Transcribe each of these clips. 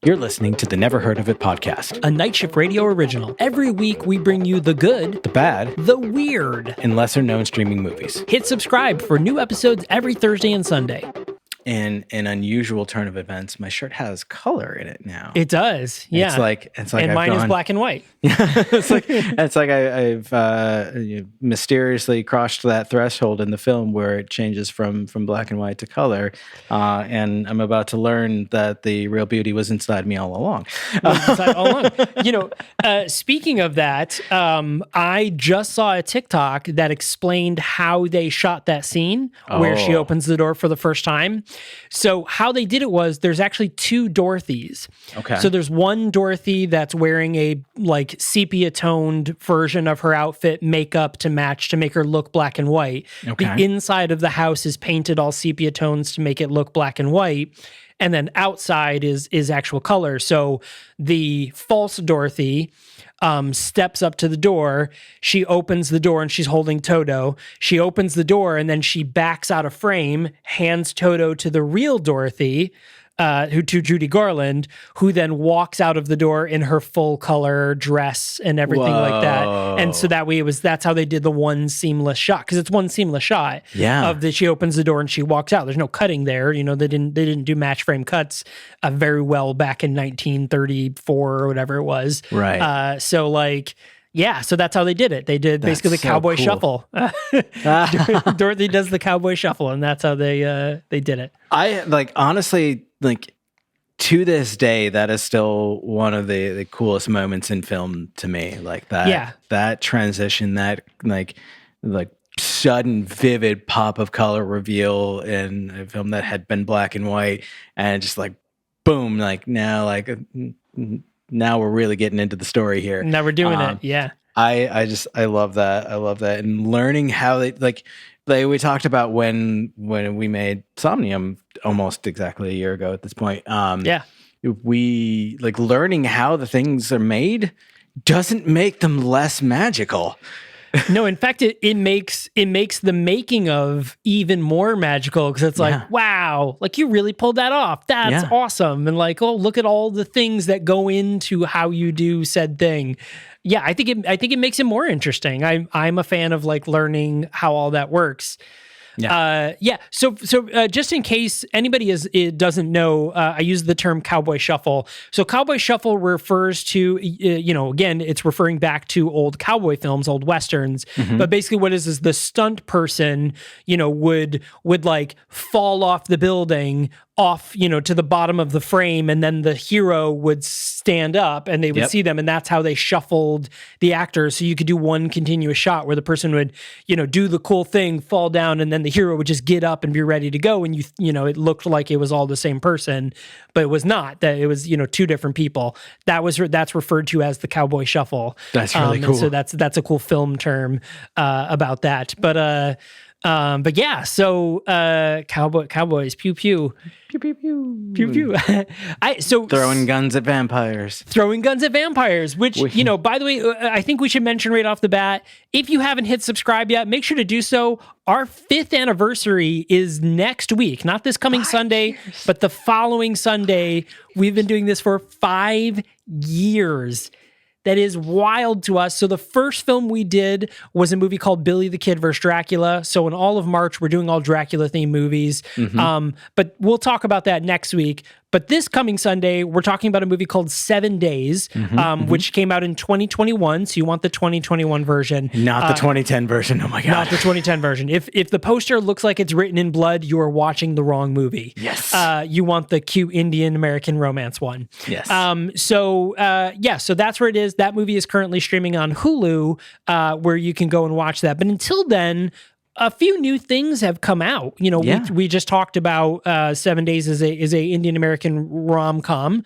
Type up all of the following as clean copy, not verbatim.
You're listening to the Never Heard of It podcast, a Night Shift Radio original. Every week we bring you the good, the bad, the weird, and lesser known streaming movies. Hit subscribe for new episodes every Thursday and Sunday. In an unusual turn of events, my shirt has color in it now. It does, yeah. It's like and mine is black and white. it's like I've mysteriously crossed that threshold in the film where it changes from black and white to color, and I'm about to learn that the real beauty was inside me all along. Speaking of that, I just saw a TikTok that explained how they shot that scene where she opens the door for the first time. So how they did it was there's actually two Dorothys. Okay. So there's one Dorothy that's wearing a like sepia toned version of her outfit, makeup to match to make her look black and white. Okay. The inside of the house is painted all sepia tones to make it look black and white. And then outside is actual color. So the false Dorothy steps up to the door. She opens the door and she's holding Toto. She opens the door and then she backs out of frame, hands Toto to the real Dorothy, to Judy Garland, who then walks out of the door in her full color dress and everything like that. And so that way that's how they did the one seamless shot, because it's one seamless shot. Yeah. Of that she opens the door and she walks out. There's no cutting there. You know, they didn't do match frame cuts very well back in 1934 or whatever it was. Right. So that's how they did it. They did basically the cowboy shuffle. Dorothy does the cowboy shuffle, and that's how they did it. I honestly, to this day, that is still one of the coolest moments in film to me. Like that, that transition, that like sudden, vivid pop of color reveal in a film that had been black and white, and just boom, now we're really getting into the story here. Now we're doing it. Yeah. I love that. I love that. And learning how they we talked about when we made Somnium almost exactly a year ago at this point. We learning how the things are made doesn't make them less magical. No, in fact, it makes the making of even more magical, because it's wow, you really pulled that off. That's awesome. And look at all the things that go into how you do said thing. Yeah, I think it makes it more interesting. I'm a fan of learning how all that works. Yeah. So just in case anybody doesn't know, I use the term cowboy shuffle. So cowboy shuffle refers to, again, it's referring back to old cowboy films, old Westerns. Mm-hmm. But basically what is the stunt person, would fall off the building, off, to the bottom of the frame, and then the hero would stand up and they would see them, and that's how they shuffled the actors. So you could do one continuous shot where the person would, do the cool thing, fall down, and then the hero would just get up and be ready to go, and it looked like it was all the same person, but it was not. That it was, two different people. That's referred to as the cowboy shuffle. That's really cool. So that's a cool film term about that. But yeah, so cowboys, pew pew. Pew, pew, pew. Pew, pew. Throwing guns at vampires. Which, by the way, I think we should mention right off the bat, if you haven't hit subscribe yet, make sure to do so. Our 5th anniversary is next week, not this coming Sunday, but the following Sunday. We've been doing this for 5 years. That is wild to us. So the first film we did was a movie called Billy the Kid vs. Dracula. So in all of March, we're doing all Dracula-themed movies. Mm-hmm. But we'll talk about that next week. But this coming Sunday, we're talking about a movie called 7 Days, which came out in 2021. So you want the 2021 version. Not the 2010 version. Oh my God. Not the 2010 version. If the poster looks like it's written in blood, you are watching the wrong movie. Yes. You want the cute Indian American romance one. Yes. So that's where it is. That movie is currently streaming on Hulu, where you can go and watch that. But until then, a few new things have come out. We just talked about 7 Days is a Indian American rom-com.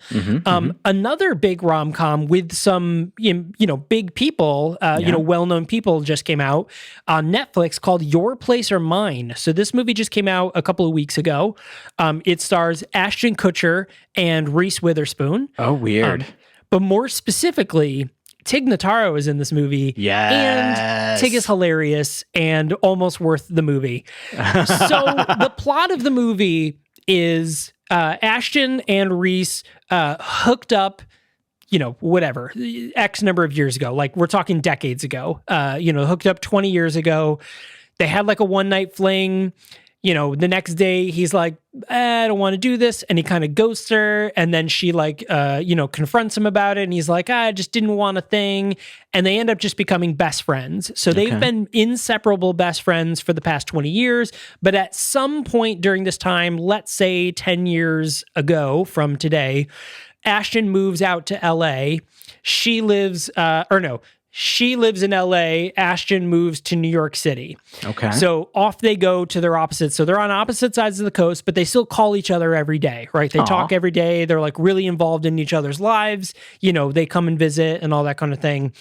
Another big rom-com with some big people, well-known people, just came out on Netflix called Your Place or Mine. So this movie just came out a couple of weeks ago. It stars Ashton Kutcher and Reese Witherspoon. Oh, weird. But more specifically, Tig Notaro is in this movie. Yes. And Tig is hilarious and almost worth the movie. So the plot of the movie is Ashton and Reese hooked up, whatever, X number of years ago. Like, we're talking decades ago. Hooked up 20 years ago. They had like a one-night fling. The next day he's like, I don't want to do this. And he kind of ghosts her. And then she confronts him about it. And he's like, I just didn't want a thing. And they end up just becoming best friends. So they've been inseparable best friends for the past 20 years. But at some point during this time, let's say 10 years ago from today, Ashton moves out to LA. She lives in LA. Ashton moves to New York City. Okay. So off they go to their opposites. So they're on opposite sides of the coast, but they still call each other every day, right? They talk every day. They're like really involved in each other's lives. They come and visit and all that kind of thing.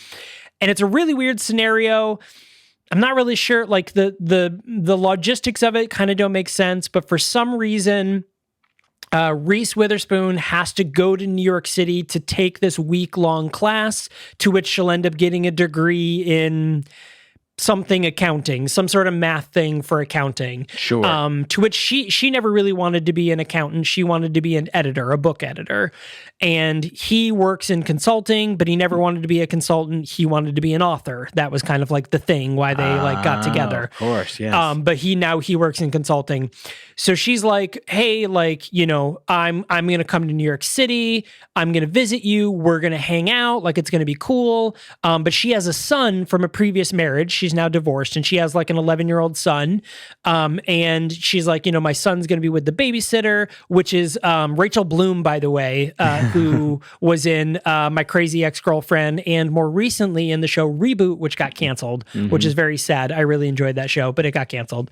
And it's a really weird scenario. I'm not really sure, like the logistics of it kind of don't make sense, but for some reason, Reese Witherspoon has to go to New York City to take this week-long class to which she'll end up getting a degree in something accounting, some sort of math thing for accounting. Sure. To which she never really wanted to be an accountant. She wanted to be an editor, a book editor. And he works in consulting, but he never wanted to be a consultant. He wanted to be an author. That was kind of like the thing why they got together. Of course, yes. But he works in consulting. So she's like, hey, I'm going to come to New York City. I'm going to visit you. We're going to hang out. Like, it's going to be cool. But she has a son from a previous marriage. She's now divorced, and she has like an 11-year-old son. And she's like, my son's going to be with the babysitter, which is Rachel Bloom, by the way, who was in My Crazy Ex-Girlfriend and more recently in the show Reboot, which got canceled, which is very sad. I really enjoyed that show, but it got canceled.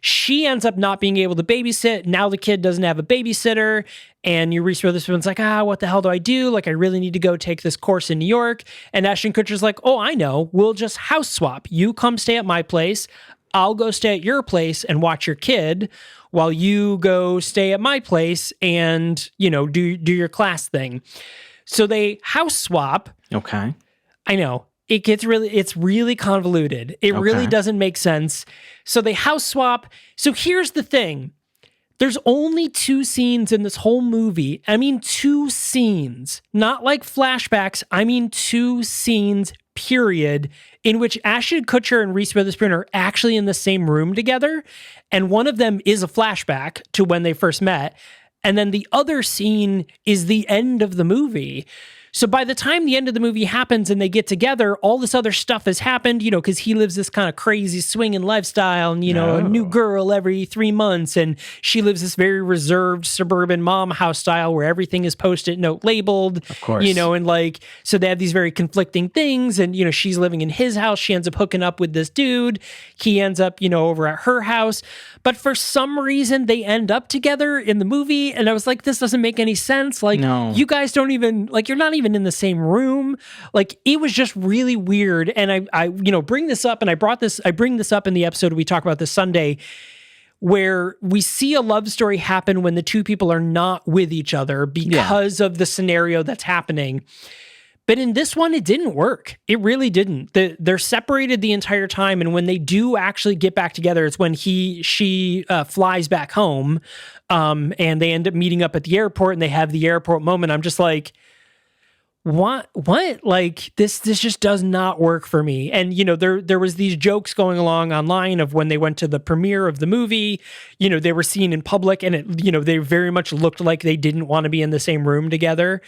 She ends up not being able to babysit. Now the kid doesn't have a babysitter. And Reese Witherspoon's like, what the hell do I do? Like, I really need to go take this course in New York. And Ashton Kutcher's like, oh, I know. We'll just house swap. You come stay at my place. I'll go stay at your place and watch your kid while you go stay at my place and, do your class thing. So they house swap. Okay. I know. It's really convoluted. It really doesn't make sense. So they house swap. So here's the thing. There's only 2 scenes in this whole movie. I mean, 2 scenes, not like flashbacks. I mean, 2 scenes, period, in which Ashton Kutcher and Reese Witherspoon are actually in the same room together. And one of them is a flashback to when they first met. And then the other scene is the end of the movie. So by the time the end of the movie happens and they get together, all this other stuff has happened, because he lives this kind of crazy swinging lifestyle and, a new girl every 3 months. And she lives this very reserved suburban mom house style where everything is Post-it note labeled, of course, and so they have these very conflicting things. And, she's living in his house. She ends up hooking up with this dude. He ends up, over at her house. But for some reason, they end up together in the movie. And I was like, this doesn't make any sense. Like, you guys don't even, you're not even in the same room. Like, it was just really weird. And I bring this up, and I bring this up in the episode we talk about this Sunday, where we see a love story happen when the 2 people are not with each other because of the scenario that's happening. But in this one, it didn't work. It really didn't. They're separated the entire time. And when they do actually get back together, it's when she flies back home, and they end up meeting up at the airport, and they have the airport moment. I'm just like, what? Like, this just does not work for me. And, there was these jokes going along online of when they went to the premiere of the movie, they were seen in public, and they very much looked like they didn't want to be in the same room together,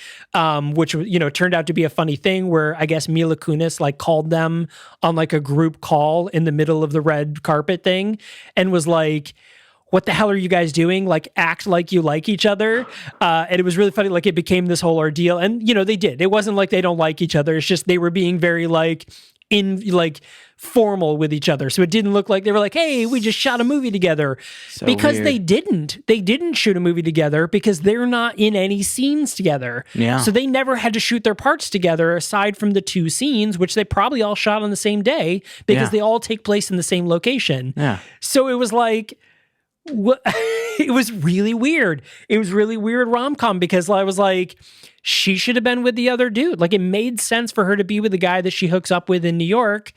which, turned out to be a funny thing where I guess Mila Kunis called them on a group call in the middle of the red carpet thing and was like, what the hell are you guys doing? Act like you like each other. And it was really funny. It became this whole ordeal. And, they did. It wasn't like they don't like each other. It's just they were being very formal with each other. So it didn't look like they were like, hey, we just shot a movie together. So because weird. They didn't shoot a movie together because they're not in any scenes together. Yeah. So they never had to shoot their parts together aside from the 2 scenes, which they probably all shot on the same day because they all take place in the same location. Yeah. So it was like, It was really weird. It was really weird rom-com because I was like, she should have been with the other dude. Like, it made sense for her to be with the guy that she hooks up with in New York.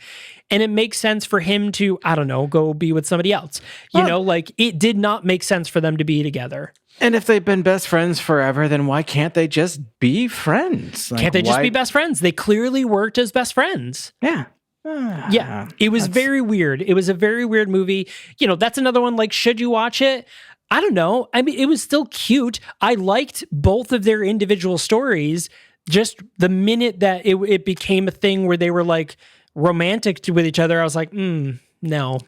And it makes sense for him to, I don't know, go be with somebody else. Like, it did not make sense for them to be together. And if they've been best friends forever, then why can't they just be friends? Can't they just be best friends? They clearly worked as best friends. Yeah. Yeah, it was very weird. It was a very weird movie. That's another one, like, should you watch it? I don't know. I mean, it was still cute. I liked both of their individual stories. Just the minute that it became a thing where they were, like, romantic with each other, I was like, no. No.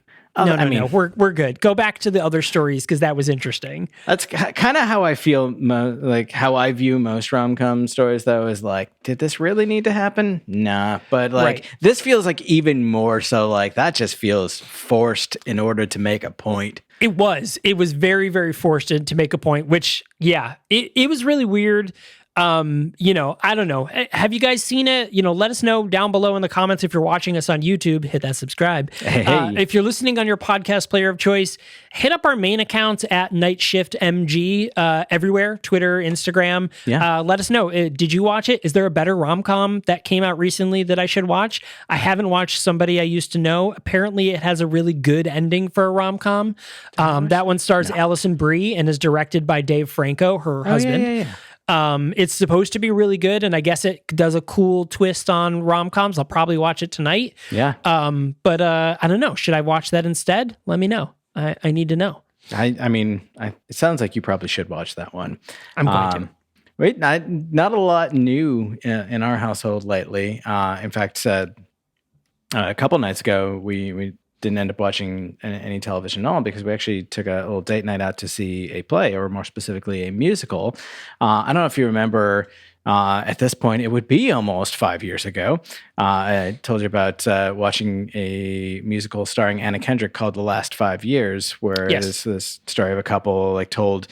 We're good. Go back to the other stories because that was interesting. That's kind of how I feel, like how I view most rom-com stories, though, is like, did this really need to happen? Nah. But like, This feels like even more so like that just feels forced in order to make a point. It was very, very forced to make a point, which, yeah, it was really weird. I don't know. Have you guys seen it? Let us know down below in the comments. If you're watching us on YouTube, hit that subscribe. Hey. If you're listening on your podcast player of choice, hit up our main accounts at Night Shift MG everywhere, Twitter, Instagram. Yeah. Let us know. Did you watch it? Is there a better rom-com that came out recently that I should watch? I haven't watched Somebody I Used to Know. Apparently, it has a really good ending for a rom-com. That one stars Alison Brie and is directed by Dave Franco, her husband. Yeah. It's supposed to be really good, and I guess it does a cool twist on rom-coms. I'll probably watch it tonight. Yeah. But I don't know. Should I watch that instead? Let me know. I need to know. I mean, it sounds like you probably should watch that one. I'm going to. Wait, not a lot new in our household lately. In fact, a couple nights ago, we didn't end up watching any television at all because we actually took a little date night out to see a play, or more specifically, a musical. I don't know if you remember, at this point, it would be almost 5 years ago. I told you about watching a musical starring Anna Kendrick called The Last 5 Years, where it's this story of a couple, like, told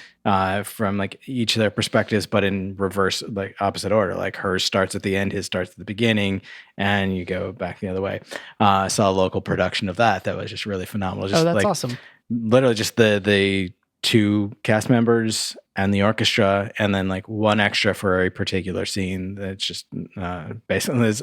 from like each of their perspectives, but in reverse, like opposite order. Like hers starts at the end, his starts at the beginning, and you go back the other way. I saw a local production of that was just really phenomenal. Just, that's awesome. Literally just the two cast members and the orchestra, and then like one extra for a particular scene. That's just basically is,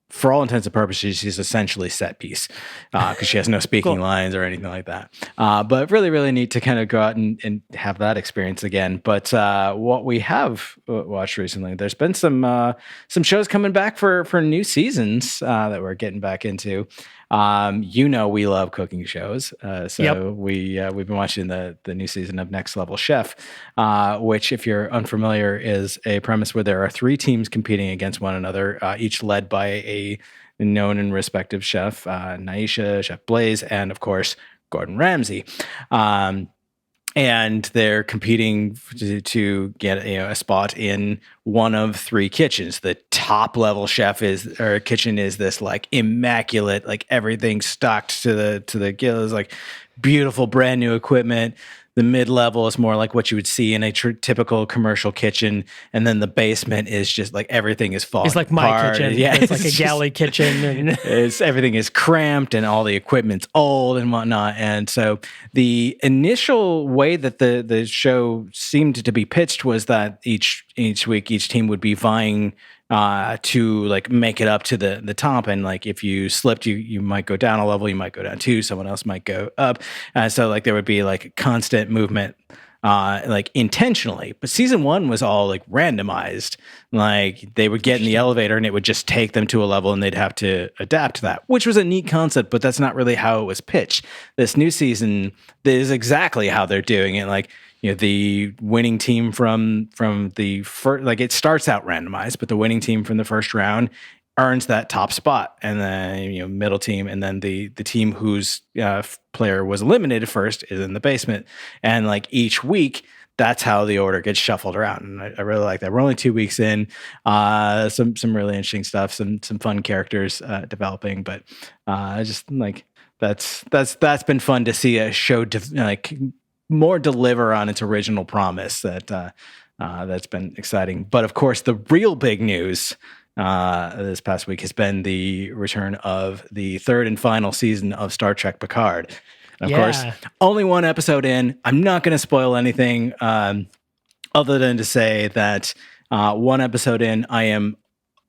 for all intents and purposes, she's essentially set piece because she has no speaking lines or anything like that. But really, really neat to kind of go out and have that experience again. But what we have watched recently, there's been some shows coming back for new seasons that we're getting back into. We love cooking shows, so we've been watching the new season of Next Level Chef, which, if you're unfamiliar, is a premise where there are 3 teams competing against one another, each led by a known and respected chef, Naisha, Chef Blaze, and of course Gordon Ramsay. And they're competing to get a spot in one of 3 kitchens. The top level kitchen is this like immaculate, like everything stocked to the gills, like beautiful brand new equipment. The mid-level is more like what you would see in a typical commercial kitchen, and then the basement is just like everything is falling. It's like my apart. kitchen. Yeah, it's like a galley kitchen, and everything is cramped, and all the equipment's old and whatnot. And so the initial way that the show seemed to be pitched was that each week each team would be vying to like make it up to the top, and like if you slipped, you might go down a level, you might go down 2, someone else might go up, so like there would be like constant movement, like intentionally. But season 1 was all like randomized. Like they would get in the elevator and it would just take them to a level, and they'd have to adapt to that, which was a neat concept, but that's not really how it was pitched. This new season is exactly how they're doing it. Like, the winning team from the first, like it starts out randomized, but the winning team from the first round earns that top spot, and then middle team, and then the team whose player was eliminated first is in the basement. And like each week, that's how the order gets shuffled around, and I really like that. We're only 2 weeks in, some really interesting stuff, some fun characters developing, but just like that's been fun to see a show more deliver on its original promise. That's been exciting. But of course, the real big news this past week has been the return of the 3rd and final season of Star Trek Picard. Of course, only one episode in. I'm not going to spoil anything other than to say that one episode in, I am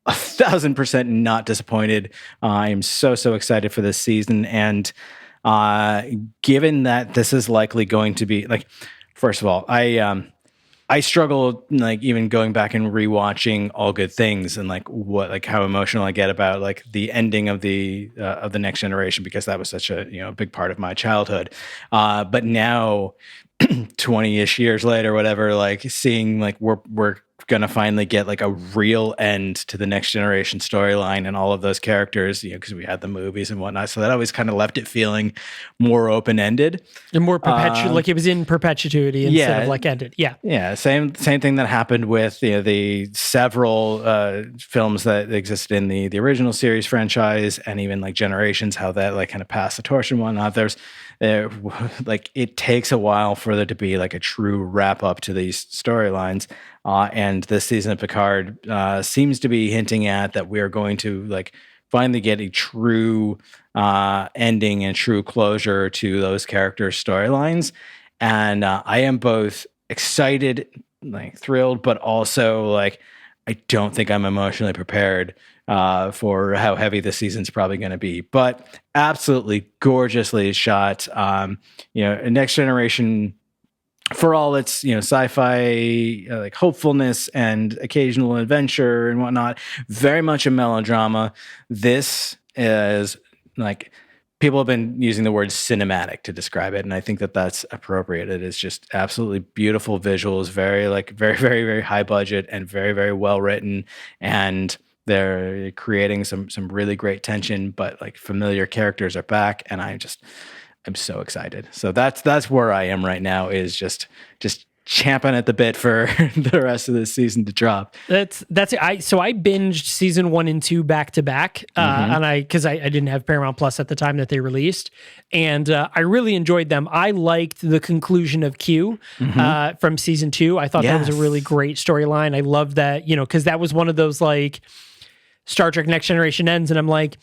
1,000% not disappointed. I am so excited for this season. And given that this is likely going to be like, first of all, I struggle like even going back and rewatching All Good Things and like how emotional I get about like the ending of the Next Generation, because that was such a big part of my childhood. But now 20-ish years later, whatever, like seeing like we're gonna finally get like a real end to the Next Generation storyline and all of those characters, because we had the movies and whatnot, so that always kind of left it feeling more open-ended and more perpetual, like it was in perpetuity instead of like ended. Same thing that happened with the several films that existed in the original series franchise, and even like Generations, how that like kind of passed the torch and whatnot. There's like it takes a while for there to be like a true wrap up to these storylines, and this season of Picard seems to be hinting at that we are going to like finally get a true ending and true closure to those characters' storylines. And I am both excited, like thrilled, but also like I don't think I'm emotionally prepared for how heavy the season's probably going to be. But absolutely gorgeously shot. Next Generation, for all its sci-fi like hopefulness and occasional adventure and whatnot, very much a melodrama. This is like, people have been using the word cinematic to describe it, and I think that that's appropriate. It is just absolutely beautiful visuals, very very high budget and very very well written, and they're creating some really great tension. But like familiar characters are back, and I'm so excited. So that's where I am right now, is just champing at the bit for the rest of this season to drop. That's it. So I binged season 1 and 2 back to back, and because I didn't have Paramount Plus at the time that they released, and I really enjoyed them. I liked the conclusion of Q from season 2. I thought that was a really great storyline. I loved that, because that was one of those like Star Trek Next Generation ends, and I'm like,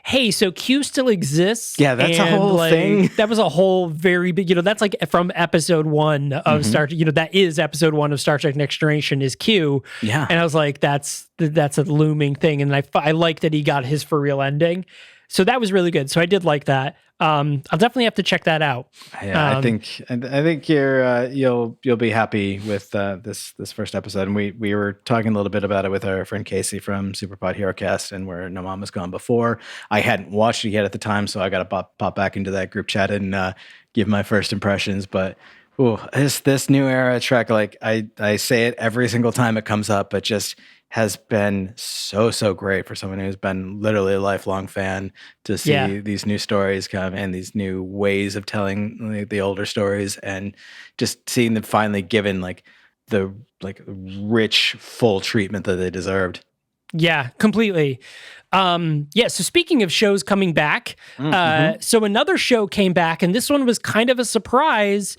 hey, so Q still exists. Yeah, that's a whole thing. That was a whole very big, that's like from episode 1 of Star Trek, that is episode 1 of Star Trek Next Generation is Q. Yeah. And I was like, that's a looming thing. And I like that he got his for real ending. So that was really good. So I did like that. I'll definitely have to check that out. Yeah, I think you'll be happy with this first episode. And we were talking a little bit about it with our friend Casey from Superpod HeroCast, and where No Mama's Gone before. I hadn't watched it yet at the time, so I got to pop back into that group chat and give my first impressions. But this new era Trek, like I say it every single time it comes up, but just has been so great for someone who's been literally a lifelong fan to see these new stories come and these new ways of telling the older stories, and just seeing them finally given like the rich full treatment that they deserved. Yeah, completely. So speaking of shows coming back, so another show came back, and this one was kind of a surprise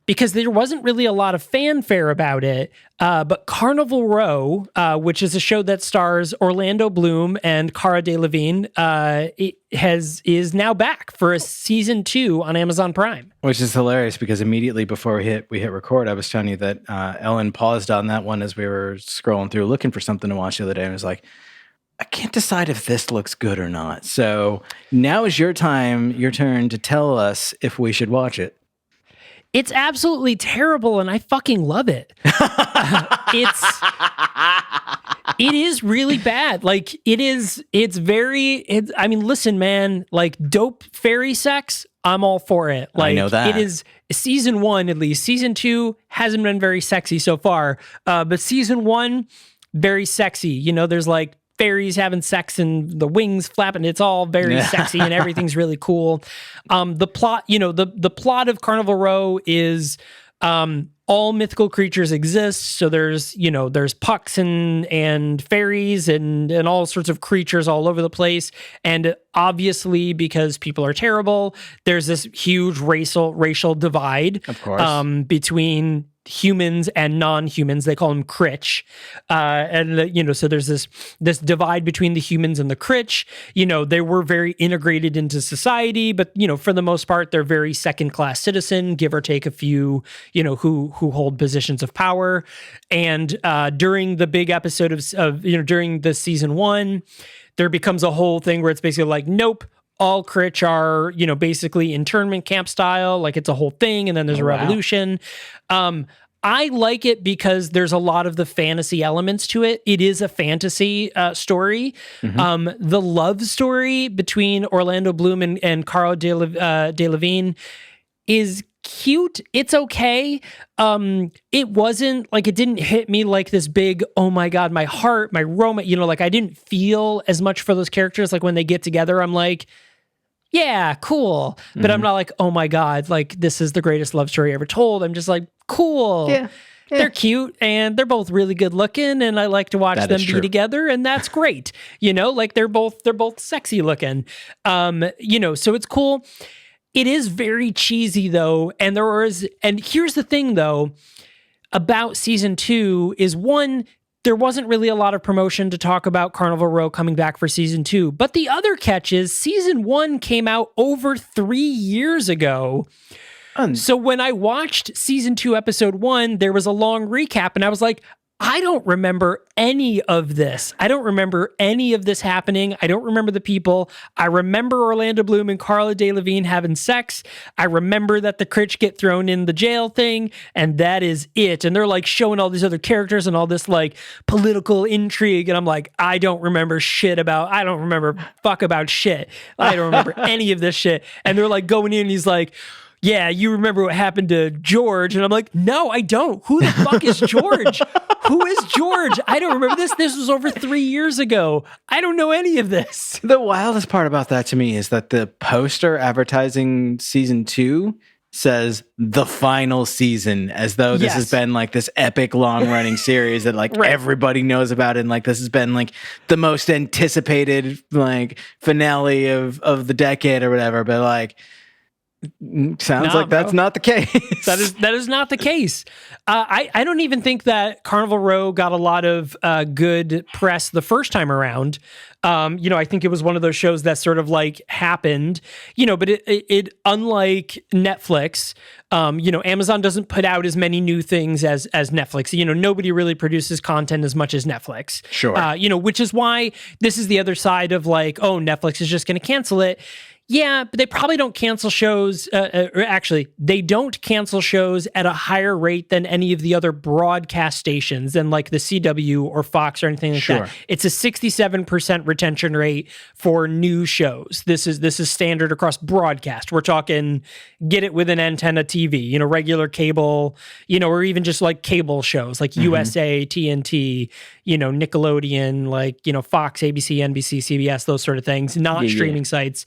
because there wasn't really a lot of fanfare about it. But Carnival Row, which is a show that stars Orlando Bloom and Cara Delevingne, is now back for a season 2 on Amazon Prime. Which is hilarious, because immediately before we hit record, I was telling you that Ellen paused on that one as we were scrolling through looking for something to watch the other day, and was like, I can't decide if this looks good or not. So now is your turn to tell us if we should watch it. It's absolutely terrible, and I fucking love it. It is really bad. Like I mean, listen, man, like dope fairy sex, I'm all for it. Like, I know that. It is season 1, at least. Season 2 hasn't been very sexy so far. But season 1, very sexy. There's like fairies having sex and the wings flapping. It's all very sexy and everything's really cool. The plot, the plot of Carnival Row is all mythical creatures exist. So there's pucks and fairies and all sorts of creatures all over the place. And obviously, because people are terrible, there's this huge racial divide, of course, between humans and non-humans. They call them Kritch. So there's this divide between the humans and the Kritch. They were very integrated into society, but, for the most part, they're very second-class citizen, give or take a few, who hold positions of power. And during the big episode during the season 1, there becomes a whole thing where it's basically like, nope, all Kritch are, basically internment camp style, like it's a whole thing, and then there's a revolution. I like it because there's a lot of the fantasy elements to it. It is a fantasy story. The love story between Orlando Bloom and Cara Delevingne is cute. It's okay. It wasn't like, it didn't hit me like this big, oh my God, my heart, my romance, like I didn't feel as much for those characters. Like when they get together, I'm like, yeah, cool. But I'm not like, oh my God, like this is the greatest love story ever told. I'm just like, cool. Yeah. They're cute and they're both really good looking, and I like to watch them be together, and that's great. Like they're both sexy looking. So it's cool. It is very cheesy though, and here's the thing though about season 2 is, one, there wasn't really a lot of promotion to talk about Carnival Row coming back for season 2. But the other catch is season 1 came out over 3 years ago. So when I watched season 2, episode 1, there was a long recap, and I was like, I don't remember any of this. I don't remember any of this happening. I don't remember the people. I remember Orlando Bloom and Cara Delevingne having sex. I remember that the Kritch get thrown in the jail thing, and that is it. And they're like showing all these other characters and all this like political intrigue, and I'm like, I don't remember fuck about shit. I don't remember any of this shit. And they're like going in, and he's like, yeah, you remember what happened to George? And I'm like, no, I don't. Who the fuck is George? Who is George? I don't remember this. This was over 3 years ago. I don't know any of this. The wildest part about that to me is that the poster advertising season 2 says the final season, as though this has been like this epic long running series that like everybody knows about. And like, this has been like the most anticipated like finale of the decade or whatever. But like, sounds like that's not the case. That is not the case. I don't even think that Carnival Row got a lot of good press the first time around. I think it was one of those shows that sort of like happened, but it unlike Netflix, Amazon doesn't put out as many new things as Netflix. Nobody really produces content as much as Netflix. Sure. Which is why this is the other side of like, oh, Netflix is just going to cancel it. Yeah, but they probably don't cancel shows. Actually, they don't cancel shows at a higher rate than any of the other broadcast stations, than like the CW or Fox or anything like that. It's a 67% retention rate for new shows. This is standard across broadcast. We're talking get it with an antenna TV, regular cable, or even just like cable shows like USA, TNT, Nickelodeon, like, Fox, ABC, NBC, CBS, those sort of things, not streaming sites.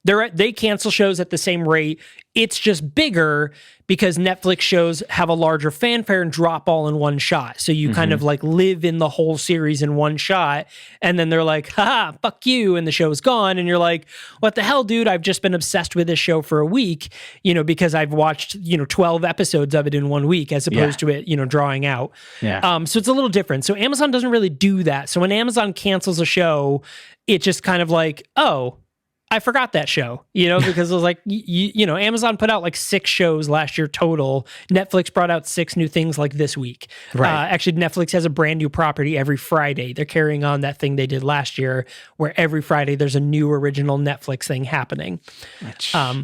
They cancel shows at the same rate. It's just bigger because Netflix shows have a larger fanfare and drop all in one shot. So you kind of like live in the whole series in one shot. And then they're like, haha, fuck you. And the show's gone. And you're like, what the hell, dude? I've just been obsessed with this show for a week, because I've watched, 12 episodes of it in 1 week as opposed to it, drawing out. Yeah. So it's a little different. So Amazon doesn't really do that. So when Amazon cancels a show, it just kind of like, oh, I forgot that show, because it was like, Amazon put out like 6 shows last year total. Netflix brought out 6 new things like this week. Right. Actually, Netflix has a brand new property every Friday. They're carrying on that thing they did last year, where every Friday there's a new original Netflix thing happening,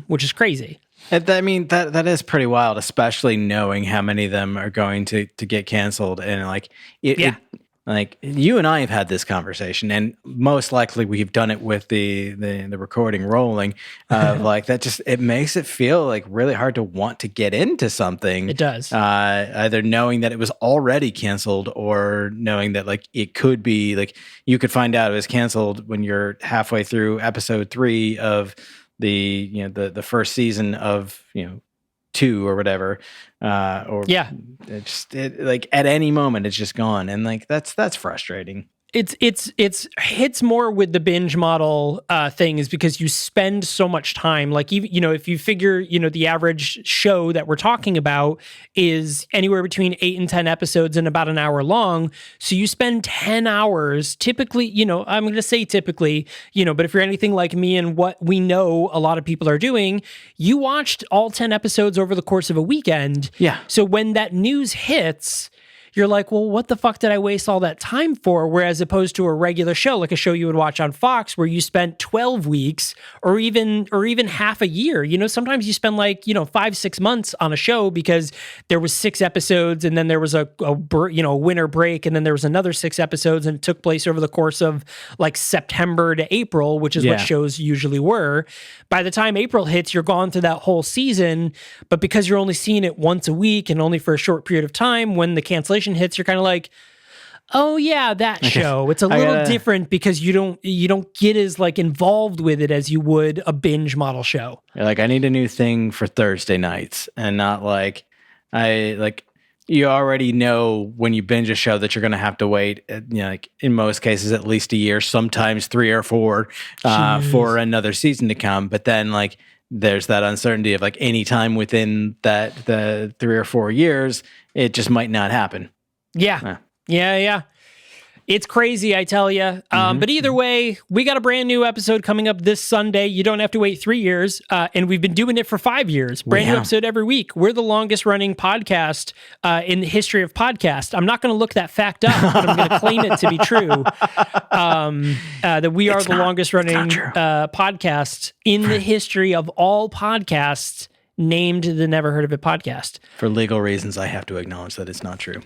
which is crazy. I mean, that is pretty wild, especially knowing how many of them are going to get canceled. And like, like you and I have had this conversation, and most likely we've done it with the recording rolling. Like that, it makes it feel like really hard to want to get into something. It does. Either knowing that it was already canceled, or knowing that like it could be like you could find out it was canceled when you're halfway through episode 3 of the first season of 2 or whatever, like at any moment it's just gone, and like that's frustrating. It's hits more with the binge model thing is because you spend so much time. Like, even, if you figure, the average show that we're talking about is anywhere between 8 and 10 episodes and about an hour long. So you spend 10 hours typically, I'm going to say typically, but if you're anything like me and what we know a lot of people are doing, you watched all 10 episodes over the course of a weekend. Yeah. So when that news hits, you're like, well, what the fuck did I waste all that time for? Whereas opposed to a regular show, like a show you would watch on Fox, where you spent 12 weeks or even half a year. Sometimes you spend 5-6 months on a show because there was 6 episodes and then there was a winter break and then there was another 6 episodes and it took place over the course of like September to April, which is what shows usually were. By the time April hits, you're gone through that whole season. But because you're only seeing it once a week and only for a short period of time, when the cancellation hits, you're kind of like, oh yeah, that show. It's a little different because you don't get as like involved with it as you would a binge model show. You're like, I need a new thing for Thursday nights, and not like you already know when you binge a show that you're going to have to wait, like in most cases at least a year, sometimes 3 or 4 for another season to come. But then like there's that uncertainty of like any time within the 3 or 4 years, it just might not happen. Yeah. It's crazy, I tell you. But either way, we got a brand new episode coming up this Sunday. You don't have to wait 3 years. And we've been doing it for 5 years. Brand new episode every week. We're the longest running podcast in the history of podcasts. I'm not going to look that fact up, but I'm going to claim it to be true. That we are the longest running podcast in the history of all podcasts named the Never Heard of It podcast. For legal reasons, I have to acknowledge that it's not true.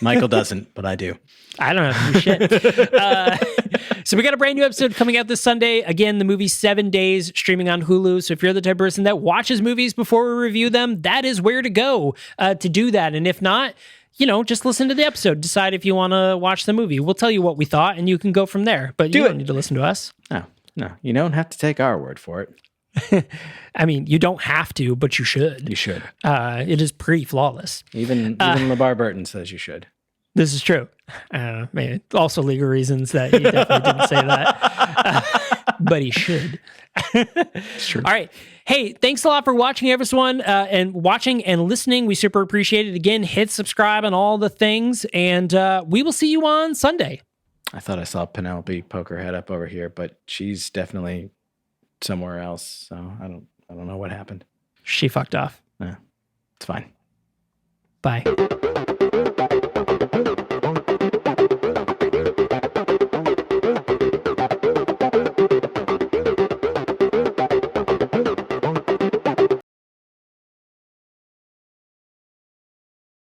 Michael doesn't, but I do. I don't have to do shit. So we got a brand new episode coming out this Sunday. Again, the movie 7 Days, streaming on Hulu. So if you're the type of person that watches movies before we review them, that is where to go to do that. And if not, just listen to the episode. Decide if you want to watch the movie. We'll tell you what we thought, and you can go from there. But you don't need to listen to us. No, you don't have to take our word for it. I mean, you don't have to, but you should. You should. It is pretty flawless. Even LeVar Burton says you should. This is true. Maybe also legal reasons that he definitely didn't say that, but he should. It's true. All right. Hey, thanks a lot for watching, everyone, and watching and listening. We super appreciate it. Again, hit subscribe on all the things, and we will see you on Sunday. I thought I saw Penelope poke her head up over here, but she's definitely somewhere else. So I don't know what happened. She fucked off. Yeah, it's fine. Bye.